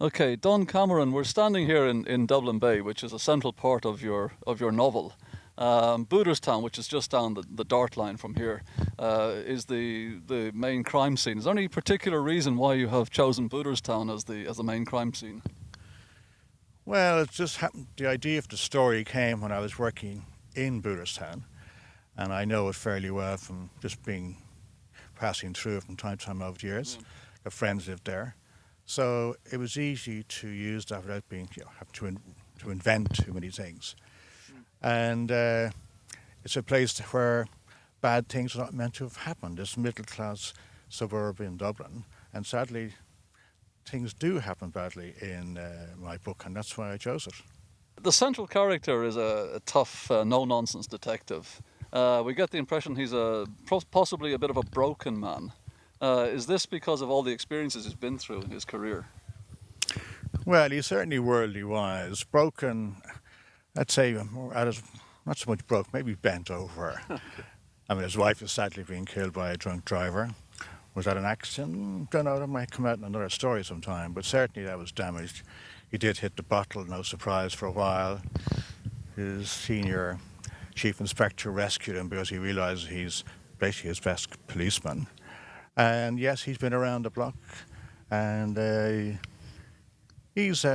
Okay, Don Cameron, we're standing here in Dublin Bay, which is a central part of your novel. Booterstown, which is just down the dart line from here, is the main crime scene. Is there any particular reason why you have chosen Booterstown as the main crime scene? Well, it just happened. The idea of the story came when I was working in Booterstown, and I know it fairly well from just being passing through it from time to time over the years. Yeah. Got friends lived there, so it was easy to use that without being have to invent too many things. And it's a place where bad things are not meant to have happened. It's middle class suburb in Dublin, and sadly, things do happen badly in my book, and that's why I chose it. The central character is a tough, no-nonsense detective. We get the impression he's possibly a bit of a broken man. Is this because of all the experiences he's been through in his career? Well, he's certainly worldly wise. Broken, I'd say, more not so much broke, maybe bent over. I mean, his wife is sadly being killed by a drunk driver. Was that an accident? Don't know, that might come out in another story sometime, but certainly that was damaged. He did hit the bottle, no surprise, for a while. His senior chief inspector rescued him because he realised he's basically his best policeman. And yes, he's been around the block, and he's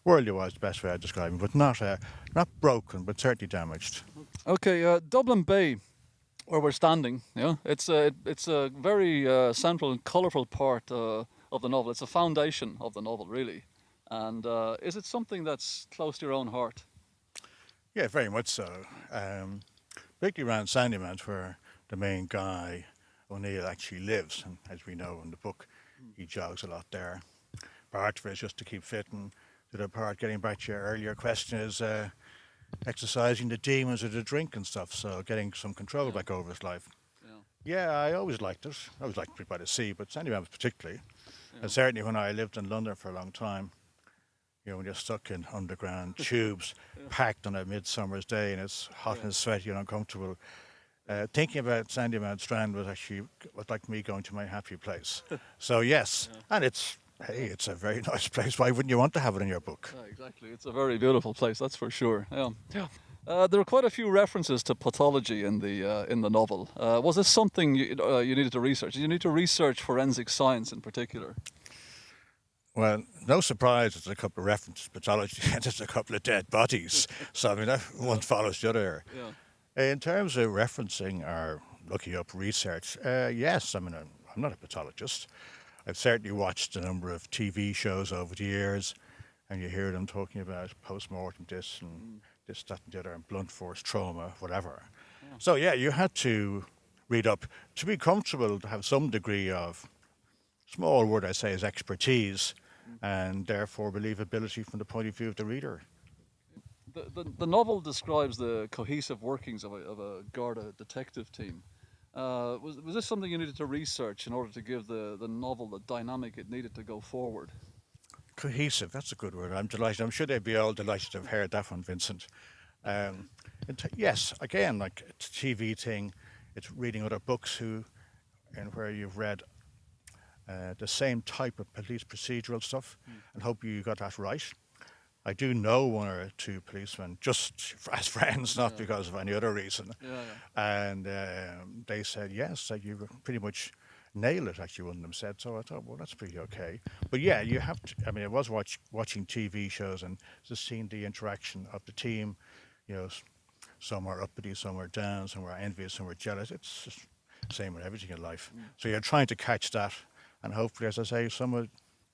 worldly wise, the best way I describe him, but not broken, but certainly damaged. Okay, Dublin Bay, where we're standing, yeah, it's a very central and colourful part of the novel. It's a foundation of the novel, really. And is it something that's close to your own heart? Yeah, very much so. Particularly around Sandymount, where the main guy, O'Neill, actually lives. And as we know in the book, he jogs a lot there. Part of it is just to keep fit, and the other part, getting back to your earlier question, is exercising the demons of the drink and stuff, so getting some control Yeah. back over his life. Yeah. Yeah, I always liked it. I always liked to be by the sea, but Sandymount particularly. Yeah. And certainly when I lived in London for a long time, when you're stuck in underground tubes, Yeah. packed on a midsummer's day, and it's hot Yeah. and sweaty and uncomfortable. Thinking about Sandymount Strand was like me going to my happy place. So yes, Yeah. and it's a very nice place. Why wouldn't you want to have it in your book? Yeah, exactly. It's a very beautiful place, that's for sure. Yeah. Yeah. There are quite a few references to pathology in the novel. Was this something you needed to research? Did you need to research forensic science in particular? Well, no surprise, there's a couple of references to pathology and there's a couple of dead bodies. So I mean, that one follows the other. Yeah. In terms of referencing or looking up research, yes, I mean, I'm not a pathologist. I've certainly watched a number of TV shows over the years, and you hear them talking about post-mortem this and this, that, and the other, and blunt force trauma, whatever. Yeah. So yeah, you had to read up to be comfortable, to have some degree of, small word I say, is expertise, and therefore believability from the point of view of the reader. The novel describes the cohesive workings of a Garda detective team. Was this something you needed to research in order to give the novel the dynamic it needed to go forward? Cohesive, that's a good word. I'm delighted. I'm sure they'd be all delighted to have heard that one, Vincent. Yes, again, like it's a TV thing, it's reading other books and where you've read the same type of police procedural stuff, and hope you got that right. I do know one or two policemen just as friends, not Yeah. because of any other reason. Yeah, And they said, yes, that you pretty much nailed it, actually, one of them said. So I thought, well, that's pretty okay. But yeah, you have to, I mean, I was watching TV shows and just seeing the interaction of the team. Some are uppity, some are down, some are envious, some are jealous. It's just the same with everything in life. So you're trying to catch that. And hopefully, as I say,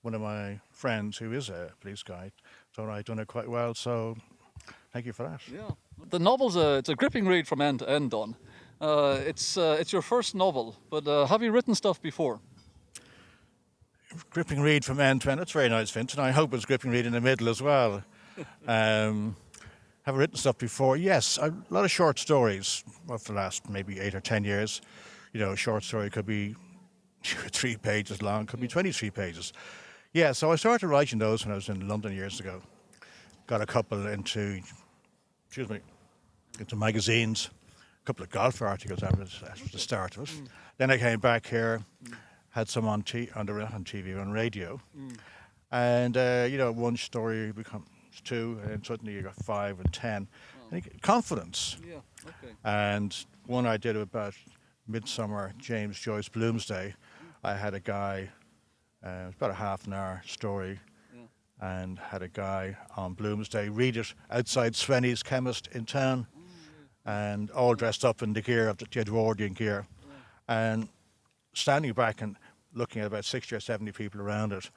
one of my friends who is a police guy thought I'd done it quite well. So thank you for that. yeah. The novel's it's a gripping read from end to end, Don. It's your first novel, but have you written stuff before? Gripping read from end to end. That's very nice, Vincent. I hope it's gripping read in the middle as well. Have I written stuff before? Yes, a lot of short stories for the last maybe 8 or 10 years. A short story could be 3 pages long, could be 23 pages. Yeah, so I started writing those when I was in London years ago. Got a couple into magazines, a couple of golf articles after the start of it. Then I came back here, had some on TV, on radio. And one story becomes two, and then suddenly you got 5 and 10. Oh. And confidence. Yeah. Okay. And one I did about Midsummer, James Joyce Bloomsday. I had a guy, it was about a half an hour story, Yeah. and had a guy on Bloomsday read it outside Svenny's chemist in town, Oh, and all dressed up in the gear of the Edwardian gear, yeah. and standing back and looking at about 60 or 70 people around it,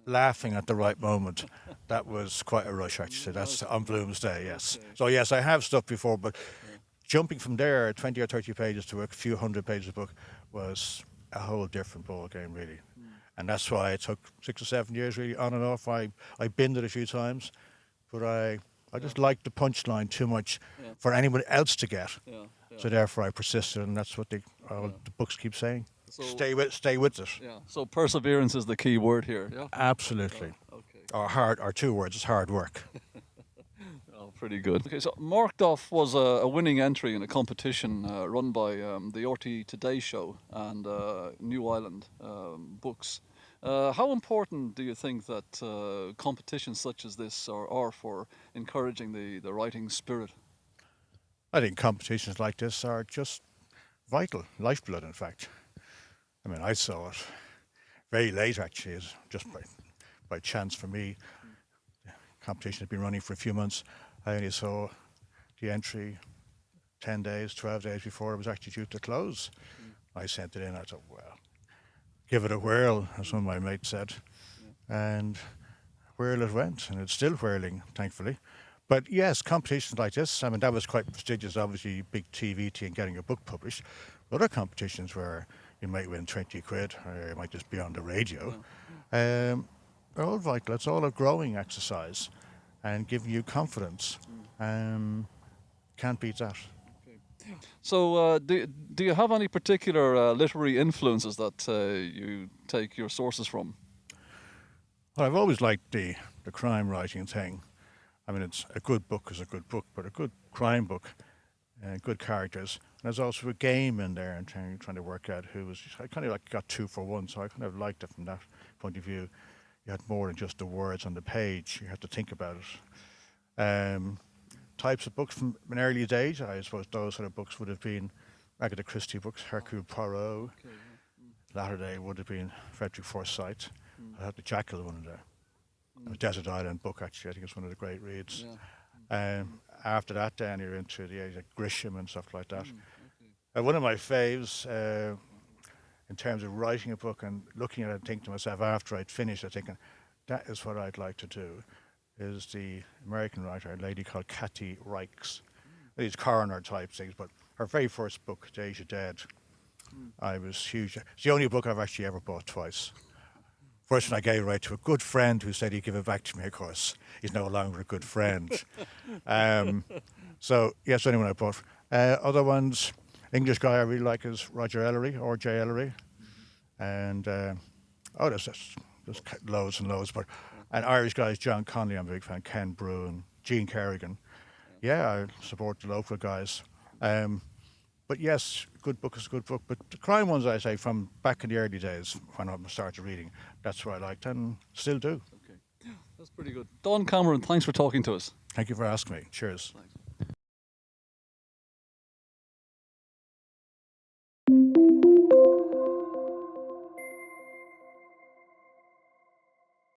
laughing at the right moment. That was quite a rush, actually. That's on Bloomsday, yes. Okay. So yes, I have stuff before, but Yeah. jumping from there, 20 or 30 pages to a few hundred pages of book, was a whole different ball game, really. Mm. And that's why it took 6 or 7 years, really, on and off. I binned it a few times, but I just liked the punchline too much Yeah. for anyone else to get. Yeah. Yeah. So therefore, I persisted, and that's what all Yeah. the books keep saying. So Stay with it. yeah. So perseverance is the key word here. Yeah. Absolutely. Okay. Or two words, it's hard work. Oh, pretty good. Okay, so Marked Off was a winning entry in a competition run by the RTE Today Show and New Island Books. How important do you think that competitions such as this are for encouraging the writing spirit? I think competitions like this are just vital, lifeblood, in fact. I mean, I saw it very late, actually, just by chance for me. The competition had been running for a few months. I only saw the entry 10 days, 12 days before it was actually due to close. I sent it in. I thought, well, give it a whirl, as one of my mates said. And whirl it went, and it's still whirling, thankfully. But yes, competitions like this, I mean, that was quite prestigious, obviously, big TVT and getting a book published. Other competitions where you might win 20 quid, or you might just be on the radio, they're all vital. It's all a growing exercise and giving you confidence. Can't beat that. So, do you have any particular literary influences that you take your sources from? Well, I've always liked the crime writing thing. I mean, it's a good book is a good book, but a good crime book, good characters. And there's also a game in there and trying to work out who was. I kind of like got 2 for 1, so I kind of liked it from that point of view. You had more than just the words on the page. You had to think about it. Types of books from an early age, I suppose those sort of books would have been Agatha Christie books, Hercule Poirot. Okay, Latter day would have been Frederick Forsyth. I had the Jackal one in there. A Desert Island book, actually. I think it's one of the great reads. yeah. After that, then you're into the age of Grisham and stuff like that. Okay. One of my faves, in terms of writing a book and looking at it and thinking to myself after I'd finished it, thinking, that is what I'd like to do, is the American writer, a lady called Kathy Reichs. These coroner type things, but her very first book, Days You Dead, I was huge. It's the only book I've actually ever bought twice. First one I gave right to a good friend who said he'd give it back to me, of course. He's no longer a good friend. So, yes, anyone I bought. Other ones, English guy I really like is Roger Ellery, or J. Ellery. And, there's loads and loads. But and Irish guys, John Connolly, I'm a big fan, Ken Bruin, Gene Kerrigan. Yeah, I support the local guys. But yes, good book is a good book. But the crime ones, I say, from back in the early days when I started reading, that's what I liked and still do. Okay. That's pretty good. Don Cameron, thanks for talking to us. Thank you for asking me. Cheers. Thanks.